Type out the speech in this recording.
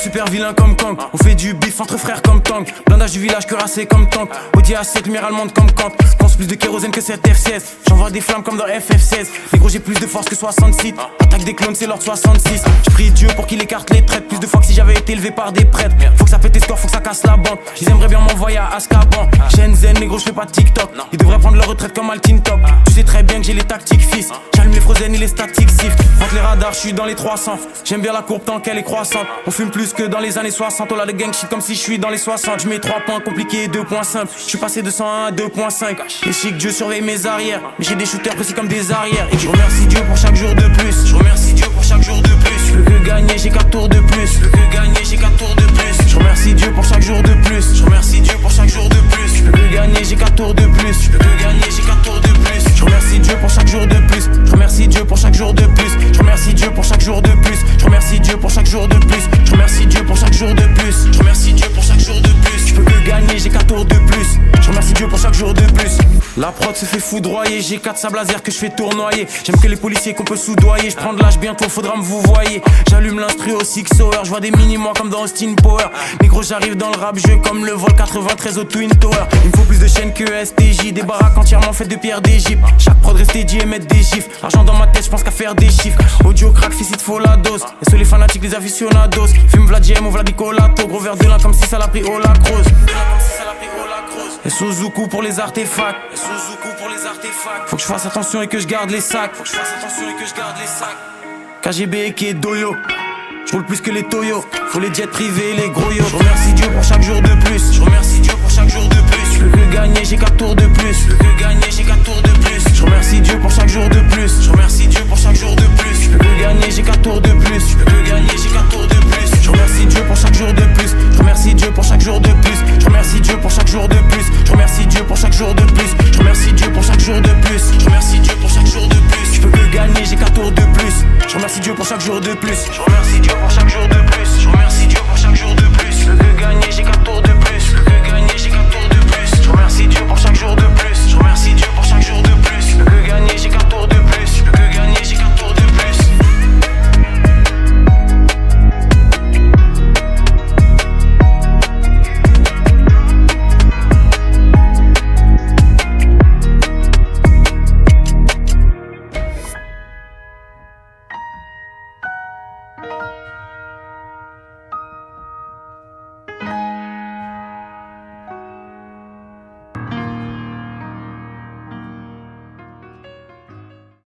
super vilain comme Kang. On fait du bif entre frères comme Tang. Blindage du village cuirassé comme tank. Audi A7, lumière allemande comme Kant. Pense plus de kérosène que cette F16. J'envoie des flammes comme dans FF16. Les gros j'ai plus de force que 66. Attaque des clones c'est l'ordre 66. J'prie Dieu pour qu'il écarte les traites. Plus de fois que si j'avais été élevé par des prêtres. Faut que ça pète tes scores, faut que ça casse la banque. Ils aimeraient bien m'envoyer à Azkaban. Shenzhen, les gros j'fais pas de TikTok. Ils devraient prendre leur retraite comme Altin Top. Tu sais très bien que j'ai les tactiques fils. J'allume les frozen et les statiques sif. Entre les radars j'suis dans les 300. J'aime bien la courbe tant qu'elle est croissante. On fume plus que dans les années 60. On a de gang shit comme si j'suis dans les 60. J'mets 3 points compliqués et 2 points simples. J'suis passé de 101 à 2.5. Et chic Dieu surveille mes arrières. Mais j'ai des shooters précis comme des arrières. Et je remercie Dieu pour chaque jour de plus. Je remercie Dieu pour chaque jour de plus. Je peux que gagner, j'ai 4 tours de plus. Je peux que gagner, j'ai 4 tours de plus. Je remercie Dieu pour chaque jour de plus. Je remercie Dieu pour chaque jour de plus. Je peux que gagner, j'ai 4 tours de plus. Je peux que gagner, j'ai 4 tours de plus. Je remercie Dieu pour chaque jour de plus. Je remercie Dieu pour chaque jour de plus. Je remercie Dieu pour chaque jour de plus. Je remercie Dieu pour chaque jour de plus. Je remercie Dieu pour chaque jour de plus. Je remercie Dieu pour chaque jour de plus. Je peux que gagner, j'ai 4 tours de plus. Je remercie Dieu pour chaque jour de plus. La prod se fait foudroyer. J'ai 4 sables laser que je fais tournoyer. J'aime que les policiers qu'on peut soudoyer. Je prends de l'âge bientôt, faudra me vous voyez. J'allume l'instru au 6 hour. Je vois des mini-mois comme dans Austin Power. Négro j'arrive dans le rap jeu comme le vol 93 au Twin Tower. Il me faut plus de chaînes que STJ. Des baraques entièrement faites de pierre d'Égypte. Chaque prod reste dédié et mettre des chiffres. L'argent dans ma tête, je pense qu'à faire des chiffres. Audio crack, fils, il te faut la dose. Et sur les fanatiques, les aficionados. Fume Vladiem ou Vladicolato. Gros verre de lin comme si ça l'a pris au lacrose. Et Suzuku pour les artefacts. Faut que je fasse attention et que je garde les sacs. KGB et Doyo. J'roule plus que les Toyo. Faut les jets privés, les gros yo. J'remercie Dieu pour chaque jour de plus. J'remercie Dieu pour chaque jour de plus. J'peux que gagner, j'ai 4 tours de plus. J'peux que gagner, j'ai 4 tours de plus. J'remercie Dieu pour chaque jour de plus. J'remercie Dieu pour chaque jour de plus. J'peux que gagner, j'ai 4 tours de plus. J'peux que gagner, j'ai 4 tours de plus. J'remercie Dieu pour